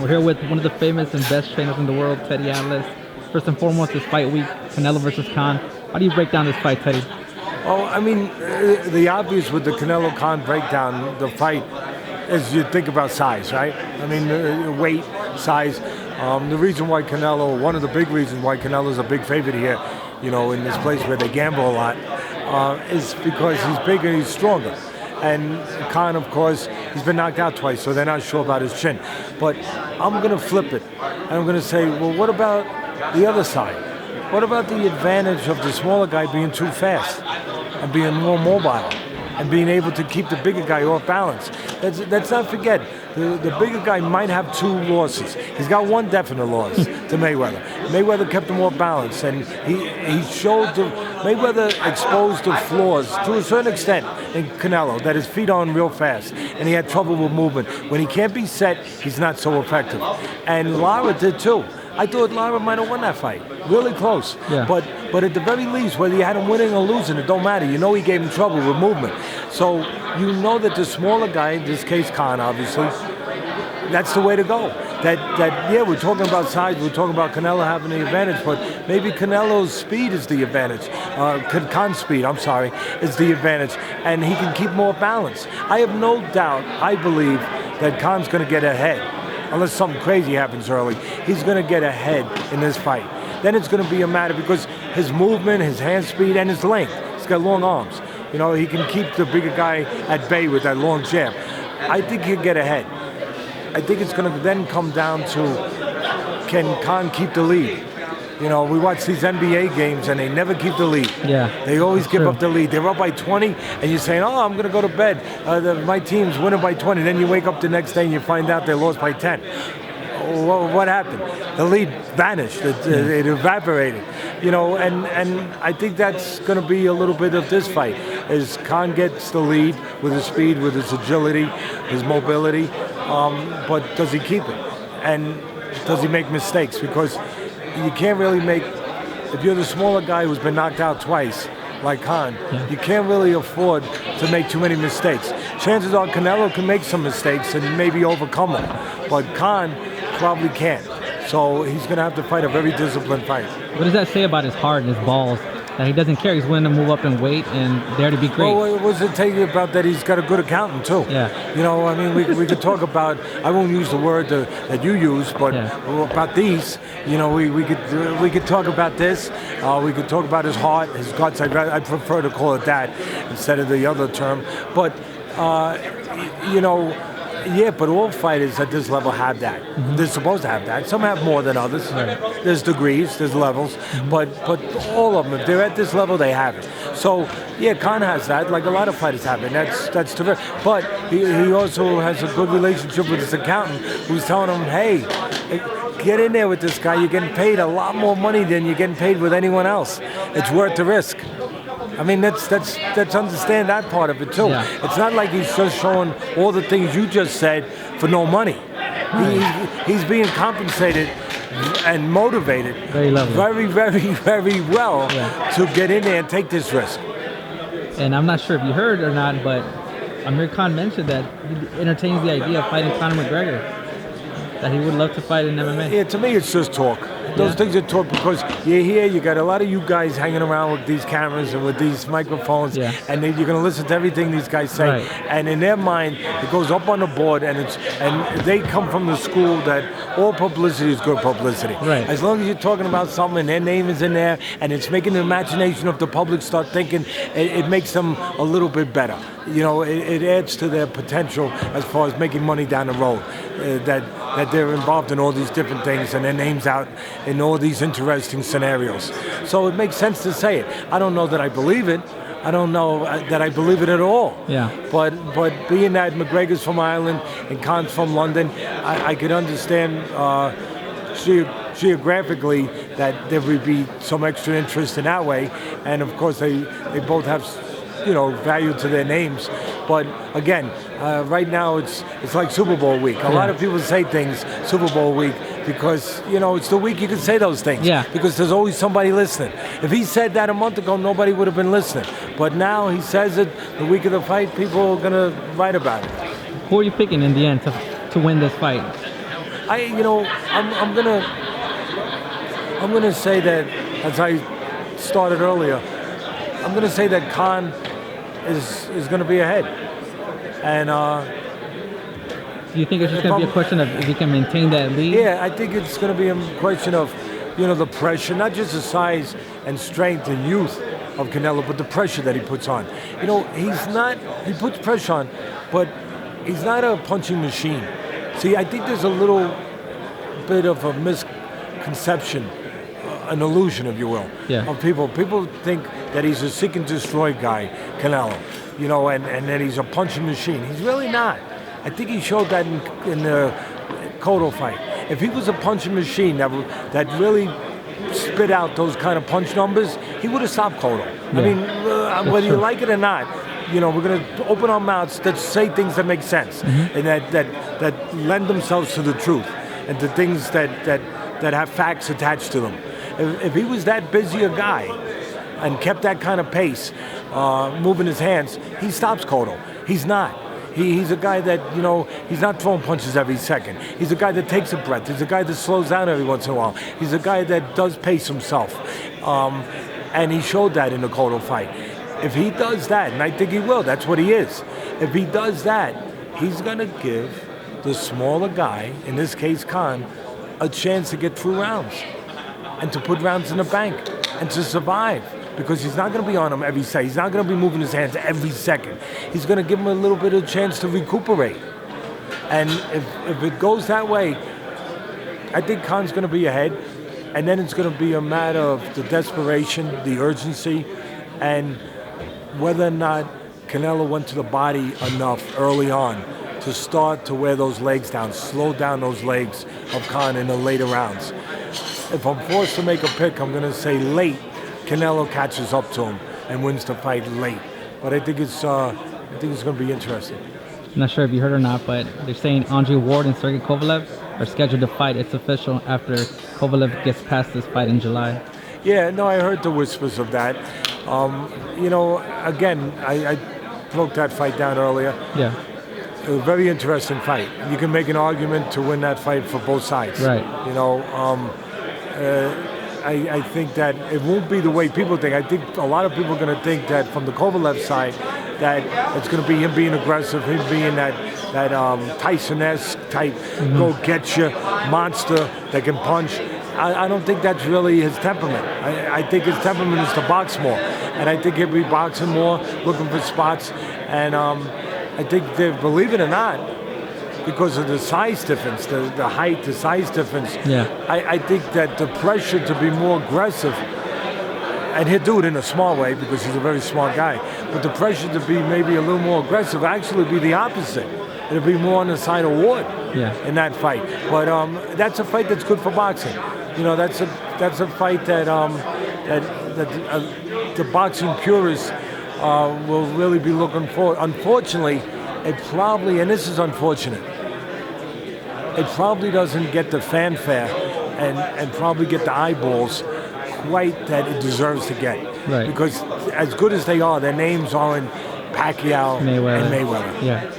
We're here with one of the famous and best trainers in the world, Teddy Atlas. First and foremost, this fight week, Canelo versus Khan. How do you break down this fight, Teddy? Oh, I mean, the obvious with the Canelo Khan breakdown, the fight, is you think about size, right? I mean, weight, size. The reason why Canelo, one of the big reasons why Canelo's a big favorite here, you know, in this place where they gamble a lot, is because he's bigger, he's stronger. And Khan, of course, he's been knocked out twice, so they're not sure about his chin. But I'm going to flip it, and I'm going to say, well, what about the other side? What about the advantage of the smaller guy being too fast and being more mobile and being able to keep the bigger guy off balance? Let's not forget, the bigger guy might have 2 losses. He's got 1 definite loss to Mayweather. Mayweather kept him off balance, and he showed Mayweather exposed the flaws to a certain extent in Canelo, that his feet on real fast, and he had trouble with movement. When he can't be set, he's not so effective. And Lara did too. I thought Lara might have won that fight. Really close. Yeah. But at the very least, whether you had him winning or losing, it don't matter. You know he gave him trouble with movement. So you know that the smaller guy, in this case Khan, obviously, that's the way to go. Yeah, we're talking about size, we're talking about Canelo having the advantage, but maybe Canelo's speed is the advantage. Khan's speed, I'm sorry, is the advantage, and he can keep more balance. I have no doubt, I believe, that Khan's going to get ahead. Unless something crazy happens early, he's going to get ahead in this fight. Then it's going to be a matter because his movement, his hand speed, and his length. He's got long arms. You know, he can keep the bigger guy at bay with that long jab. I think he'll get ahead. I think it's going to then come down to, can Khan keep the lead? You know, we watch these NBA games and they never keep the lead. Yeah, they always give up the lead. They're up by 20 and you're saying, oh, I'm going to go to bed. My team's winning by 20. Then you wake up the next day and you find out they lost by 10. What happened? The lead vanished. It evaporated. You know, and I think that's going to be a little bit of this fight. As Khan gets the lead with his speed, with his agility, his mobility, but does he keep it? And does he make mistakes? Because you can't really make, if you're the smaller guy who's been knocked out twice, like Khan, you can't really afford to make too many mistakes. Chances are Canelo can make some mistakes and maybe overcome them, but Khan probably can't. So he's going to have to fight a very disciplined fight. What does that say about his heart and his balls? That he doesn't care, he's willing to move up in weight and dare to be great. Well, what does it tell you about that he's got a good accountant too? Yeah. You know, I mean, we could talk about, I won't use the word that you use, but about these, you know, we could talk about this. We could talk about his heart, his guts. I prefer to call it that instead of the other term. But, you know, yeah, but all fighters at this level have that. Mm-hmm. They're supposed to have that. Some have more than others. Right. There's degrees, there's levels, but all of them, if they're at this level, they have it. So, yeah, Khan has that, like a lot of fighters have it. That's terrific. But he also has a good relationship with his accountant who's telling him, hey, get in there with this guy. You're getting paid a lot more money than you're getting paid with anyone else. It's worth the risk. I mean, let's understand that part of it too. Yeah. It's not like he's just showing all the things you just said for no money. He's being compensated and motivated very, very well to get in there and take this risk. And I'm not sure if you heard or not, but Amir Khan mentioned that he entertains the idea of fighting Conor McGregor. That he would love to fight in MMA. Yeah, to me it's just talk. Those things are talk because you're here, you got a lot of you guys hanging around with these cameras and with these microphones, and you're going to listen to everything these guys say. Right. And in their mind, it goes up on the board, and they come from the school that all publicity is good publicity. Right. As long as you're talking about something and their name is in there, and it's making the imagination of the public start thinking, it makes them a little bit better. You know, it adds to their potential as far as making money down the road. That they're involved in all these different things and their names out in all these interesting scenarios. So it makes sense to say it. I don't know that I believe it. I don't know that I believe it at all. Yeah. But being that McGregor's from Ireland and Khan's from London, I could understand geographically that there would be some extra interest in that way. And of course they both have, you know, value to their names. But again, right now it's like Super Bowl week. A lot of people say things Super Bowl week because, you know, it's the week you can say those things. Yeah. Because there's always somebody listening. If he said that a month ago, nobody would have been listening. But now he says it the week of the fight, people are going to write about it. Who are you picking in the end to win this fight? I'm gonna say that, as I started earlier, I'm gonna say that Khan is gonna be ahead, and Do you think it's just going to be a question of if he can maintain that lead? yeah, I think it's gonna be a question of the pressure, not just the size and strength and youth of Canelo, but the pressure that he puts on. He puts pressure on, but he's not a punching machine. See, I think there's a little bit of a misconception, an illusion, if you will, of people. People think that he's a seek and destroy guy, Canelo, and that he's a punching machine. He's really not. I think he showed that in the Cotto fight. If he was a punching machine that really spit out those kind of punch numbers, he would have stopped Cotto. I mean, whether you like it or not, we're going to open our mouths that say things that make sense and that lend themselves to the truth and to things that have facts attached to them. If he was that busy a guy and kept that kind of pace, moving his hands, he stops Cotto. He's not. He's a guy that, he's not throwing punches every second. He's a guy that takes a breath. He's a guy that slows down every once in a while. He's a guy that does pace himself. And he showed that in the Cotto fight. If he does that, and I think he will, that's what he is. If he does that, he's going to give the smaller guy, in this case Khan, a chance to get through rounds and to put rounds in the bank and to survive. Because he's not going to be on him every second. He's not going to be moving his hands every second. He's going to give him a little bit of chance to recuperate. And if it goes that way, I think Khan's going to be ahead. And then it's going to be a matter of the desperation, the urgency, and whether or not Canelo went to the body enough early on to start to wear those legs down, slow down those legs of Khan in the later rounds. If I'm forced to make a pick, I'm going to say late. Canelo catches up to him and wins the fight late, but I think it's going to be interesting. I'm not sure if you heard or not, but they're saying Andre Ward and Sergey Kovalev are scheduled to fight. It's official after Kovalev gets past this fight in July. Yeah, no, I heard the whispers of that. Again, I broke that fight down earlier. Yeah. It was a very interesting fight. You can make an argument to win that fight for both sides. Right. I think that it won't be the way people think. I think a lot of people are going to think that from the Kovalev side, that it's going to be him being aggressive, him being that Tyson-esque type, go get you monster that can punch. I don't think that's really his temperament. I think his temperament is to box more, and I think he'll be boxing more, looking for spots, and I think believe it or not, because of the size difference, the height, the size difference. Yeah. I think that the pressure to be more aggressive, and he'll do it in a small way because he's a very smart guy, but the pressure to be maybe a little more aggressive actually be the opposite. It'll be more on the side of Ward in that fight. But that's a fight that's good for boxing. That's a fight that the boxing purists will really be looking for. Unfortunately, it probably, and this is unfortunate, it probably doesn't get the fanfare and probably get the eyeballs quite that it deserves to get. Right. Because as good as they are, their names are in Pacquiao and Mayweather. Yeah.